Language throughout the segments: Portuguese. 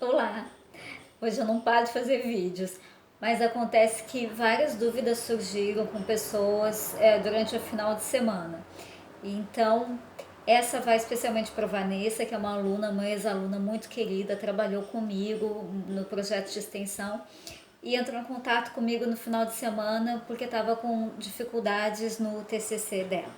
Olá! Hoje eu não paro de fazer vídeos, mas acontece que várias dúvidas surgiram com pessoas durante o final de semana. Então, essa vai especialmente para a Vanessa, que é uma aluna, uma ex-aluna muito querida, trabalhou comigo no projeto de extensão e entrou em contato comigo no final de semana porque estava com dificuldades no TCC dela.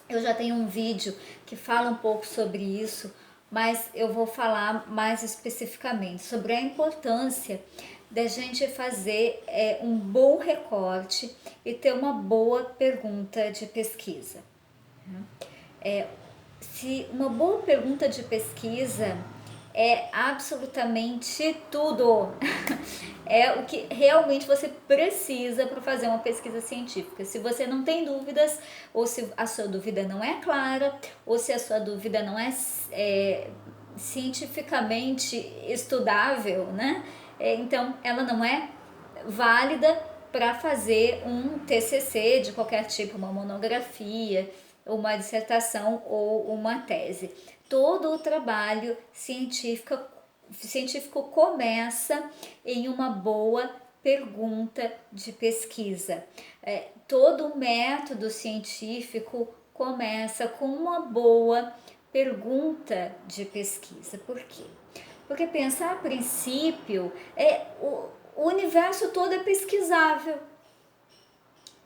Eu já tenho um vídeo que fala um pouco sobre isso, mas eu vou falar mais especificamente sobre a importância da gente fazer um bom recorte e ter uma boa pergunta de pesquisa. Se uma boa pergunta de pesquisa é absolutamente tudo. É o que realmente você precisa para fazer uma pesquisa científica. Se você não tem dúvidas, ou se a sua dúvida não é clara, ou se a sua dúvida não é cientificamente estudável, né? Então ela não é válida para fazer um TCC de qualquer tipo, uma monografia, uma dissertação ou uma tese. Todo o trabalho científico começa em uma boa pergunta de pesquisa. Todo o método científico começa com uma boa pergunta de pesquisa. Por quê? Porque pensar a princípio, o universo todo é pesquisável,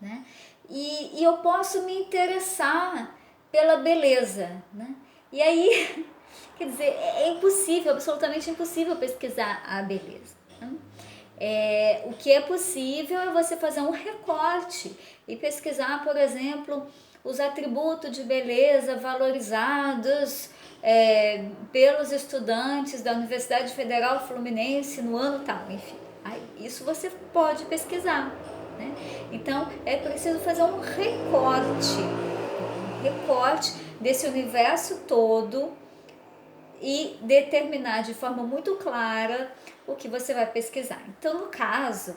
né? E eu posso me interessar pela beleza, né? E aí, quer dizer, é impossível, absolutamente impossível pesquisar a beleza, né? O que é possível é você fazer um recorte e pesquisar, por exemplo, os atributos de beleza valorizados pelos estudantes da Universidade Federal Fluminense no ano tal, enfim. Aí, isso você pode pesquisar, né? Então é preciso fazer um recorte desse universo todo e determinar de forma muito clara o que você vai pesquisar. Então, no caso,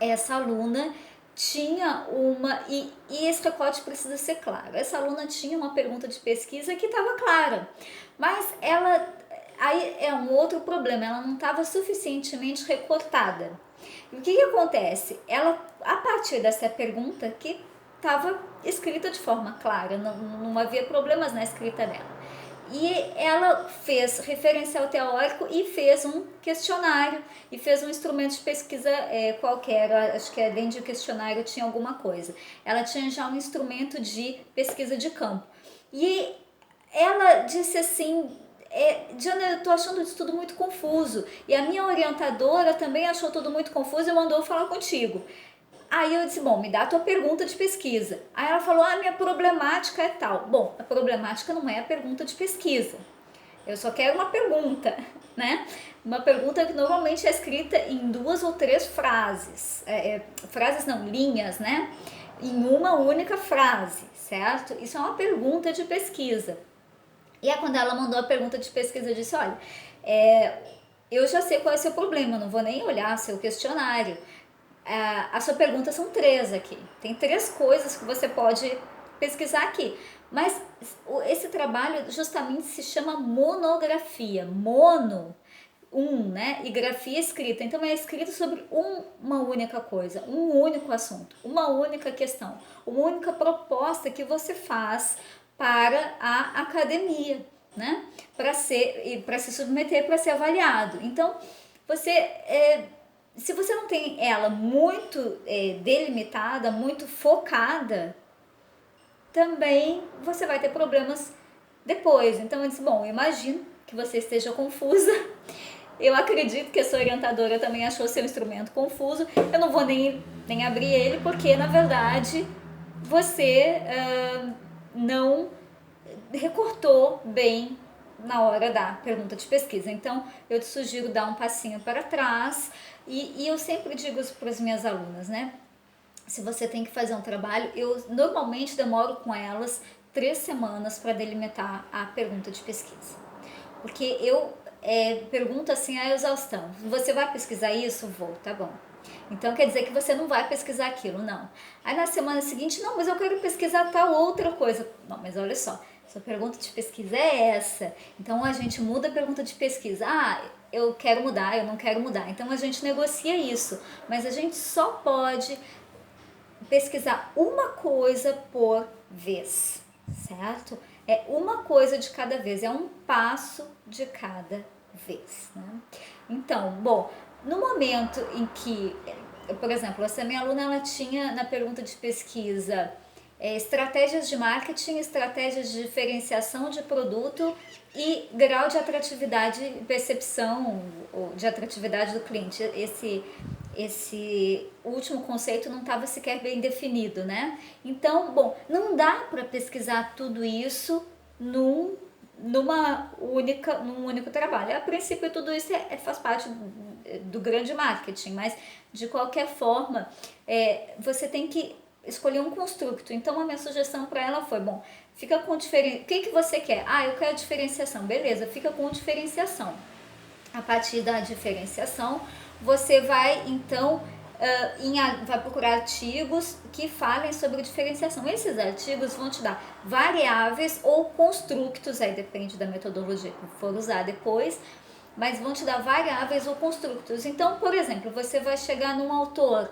essa aluna tinha e esse recorte precisa ser claro. Essa aluna tinha uma pergunta de pesquisa que estava clara, mas aí é um outro problema, ela não estava suficientemente recortada. E o que acontece? Ela, a partir dessa pergunta que estava escrita de forma clara, não havia problemas na escrita dela. E ela fez referencial teórico e fez um questionário e fez um instrumento de pesquisa qualquer, acho que dentro do questionário tinha alguma coisa. Ela tinha já um instrumento de pesquisa de campo. E ela disse assim, Diana, eu tô achando isso tudo muito confuso. E a minha orientadora também achou tudo muito confuso e mandou falar contigo. Aí eu disse, bom, me dá a tua pergunta de pesquisa. Aí ela falou, minha problemática é tal. Bom, a problemática não é a pergunta de pesquisa. Eu só quero uma pergunta, né? Uma pergunta que normalmente é escrita em 2 ou 3 frases. Frases não, linhas, né? Em uma única frase, certo? Isso é uma pergunta de pesquisa. E aí quando ela mandou a pergunta de pesquisa, eu disse, olha, eu já sei qual é o seu problema, não vou nem olhar seu questionário. A sua pergunta são 3 aqui. Tem 3 coisas que você pode pesquisar aqui. Mas esse trabalho justamente se chama monografia. Mono, né? E grafia escrita. Então é escrito sobre uma única coisa, um único assunto, uma única questão, uma única proposta que você faz para a academia, né? Para se submeter, para ser avaliado. Então, se você não tem ela muito delimitada, muito focada, também você vai ter problemas depois. Então eu disse, bom, eu imagino que você esteja confusa. Eu acredito que a sua orientadora também achou seu instrumento confuso. Eu não vou nem abrir ele, porque na verdade você não recortou bem na hora da pergunta de pesquisa. Então eu te sugiro dar um passinho para trás e eu sempre digo isso para as minhas alunas, né? Se você tem que fazer um trabalho, eu normalmente demoro com elas 3 semanas para delimitar a pergunta de pesquisa. Porque eu pergunto assim a exaustão, você vai pesquisar isso? Vou, tá bom. Então quer dizer que você não vai pesquisar aquilo, não. Aí na semana seguinte, não, mas eu quero pesquisar tal outra coisa. Não, mas olha só, sua pergunta de pesquisa é essa. Então a gente muda a pergunta de pesquisa. eu quero mudar, eu não quero mudar. Então a gente negocia isso, mas a gente só pode pesquisar uma coisa por vez, certo? É uma coisa de cada vez, é um passo de cada vez, né? Então, bom, no momento em que, por exemplo, essa minha aluna, ela tinha na pergunta de pesquisa estratégias de marketing, estratégias de diferenciação de produto e grau de atratividade e percepção de atratividade do cliente. Esse último conceito não estava sequer bem definido, né? Então, bom, não dá para pesquisar tudo isso num único trabalho. A princípio, tudo isso faz parte do grande marketing, mas de qualquer forma, você tem que escolher um construto. Então a minha sugestão para ela foi, bom, fica com diferenciação. O que você quer? Ah, eu quero diferenciação. Beleza, fica com diferenciação. A partir da diferenciação, você vai então vai procurar artigos que falem sobre diferenciação. Esses artigos vão te dar variáveis ou construtos, aí depende da metodologia que for usar depois, mas vão te dar variáveis ou construtos. Então, por exemplo, você vai chegar num autor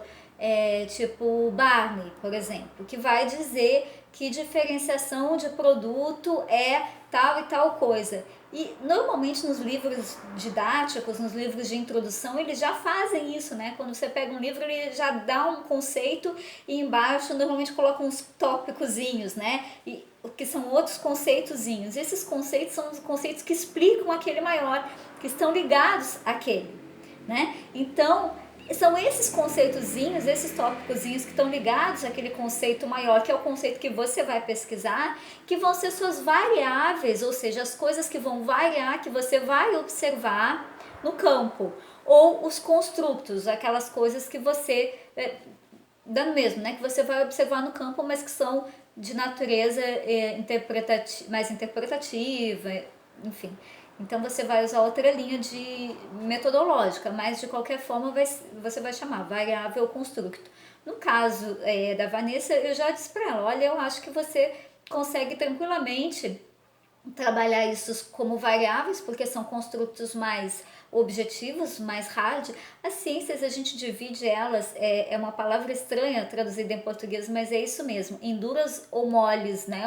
tipo Barney, por exemplo, que vai dizer que diferenciação de produto é tal e tal coisa. E normalmente nos livros didáticos, nos livros de introdução, eles já fazem isso, né? Quando você pega um livro, ele já dá um conceito e embaixo normalmente coloca uns tópicozinhos, né? E que são outros conceitozinhos. Esses conceitos são os conceitos que explicam aquele maior, que estão ligados àquele, né? Então, são esses conceitozinhos, esses tópicozinhos que estão ligados àquele conceito maior, que é o conceito que você vai pesquisar, que vão ser suas variáveis, ou seja, as coisas que vão variar, que você vai observar no campo, ou os construtos, aquelas coisas que você, dando mesmo, né, que você vai observar no campo, mas que são de natureza mais interpretativa, enfim. Então você vai usar outra linha de metodológica, mas de qualquer forma você vai chamar variável construto. No caso da Vanessa, eu já disse para ela, olha, eu acho que você consegue tranquilamente trabalhar isso como variáveis, porque são construtos mais objetivos, mais hard. As ciências, a gente divide elas, é uma palavra estranha traduzida em português, mas é isso mesmo, em duras ou moles, né,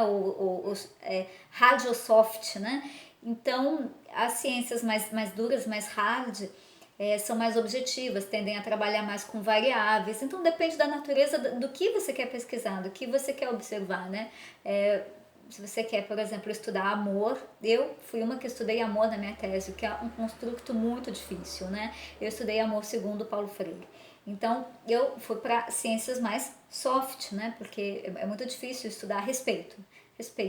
hard ou soft, né. Então, as ciências mais duras, mais hard, são mais objetivas, tendem a trabalhar mais com variáveis. Então, depende da natureza do que você quer pesquisar, do que você quer observar, né? Se você quer, por exemplo, estudar amor, eu fui uma que estudei amor na minha tese, que é um construto muito difícil, né? Eu estudei amor segundo Paulo Freire. Então, eu fui para ciências mais soft, né? Porque é muito difícil estudar respeito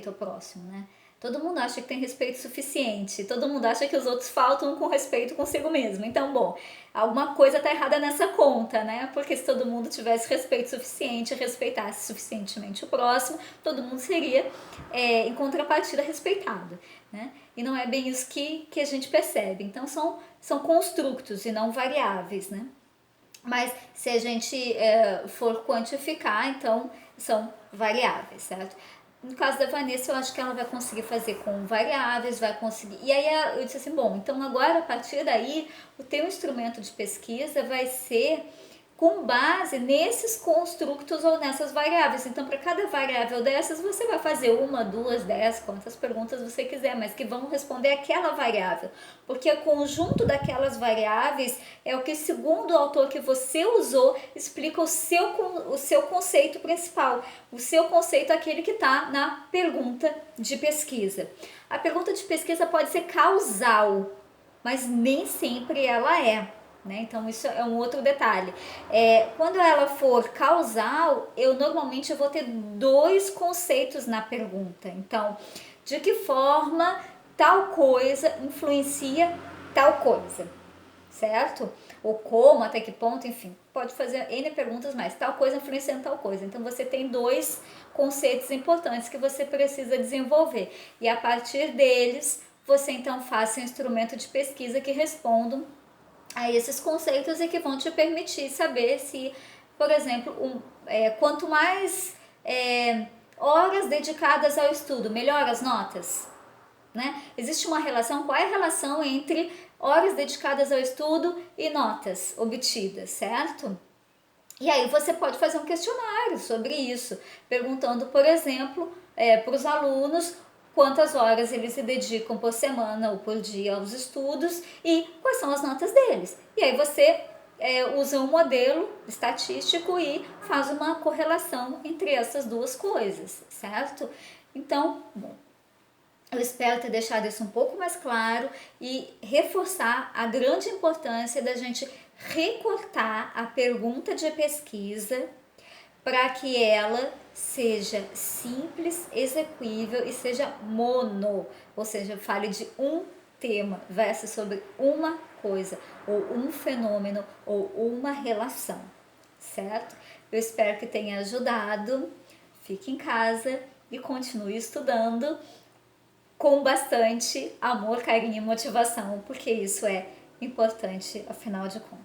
ao próximo, né? Todo mundo acha que tem respeito suficiente, todo mundo acha que os outros faltam com respeito consigo mesmo. Então, bom, alguma coisa tá errada nessa conta, né? Porque se todo mundo tivesse respeito suficiente, respeitasse suficientemente o próximo, todo mundo seria, em contrapartida, respeitado, né? E não é bem isso que a gente percebe. Então, são construtos e não variáveis, né? Mas se a gente for quantificar, então são variáveis, certo? No caso da Vanessa, eu acho que ela vai conseguir fazer com variáveis, vai conseguir. E aí eu disse assim, bom, então agora a partir daí, o teu instrumento de pesquisa vai ser com base nesses construtos ou nessas variáveis. Então, para cada variável dessas, você vai fazer 1, 2, 10, quantas perguntas você quiser, mas que vão responder aquela variável. Porque o conjunto daquelas variáveis é o que, segundo o autor que você usou, explica o seu conceito principal. O seu conceito é aquele que está na pergunta de pesquisa. A pergunta de pesquisa pode ser causal, mas nem sempre ela é. Né? Então isso é um outro detalhe. Quando ela for causal, eu normalmente vou ter 2 conceitos na pergunta. Então, de que forma tal coisa influencia tal coisa, certo? Ou como, até que ponto, enfim, pode fazer N perguntas, mas tal coisa influencia em tal coisa. Então você tem 2 conceitos importantes que você precisa desenvolver. E a partir deles, você então faça um instrumento de pesquisa que respondam a esses conceitos e que vão te permitir saber se, por exemplo, quanto mais horas dedicadas ao estudo, melhor as notas, né? Existe uma relação, qual é a relação entre horas dedicadas ao estudo e notas obtidas, certo? E aí você pode fazer um questionário sobre isso, perguntando, por exemplo, para os alunos quantas horas eles se dedicam por semana ou por dia aos estudos e quais são as notas deles. E aí você usa um modelo estatístico e faz uma correlação entre essas duas coisas, certo? Então, bom, eu espero ter deixado isso um pouco mais claro e reforçar a grande importância da gente recortar a pergunta de pesquisa para que ela seja simples, execuível e seja mono, ou seja, fale de um tema, verse sobre uma coisa, ou um fenômeno, ou uma relação, certo? Eu espero que tenha ajudado. Fique em casa e continue estudando com bastante amor, carinho e motivação, porque isso é importante, afinal de contas.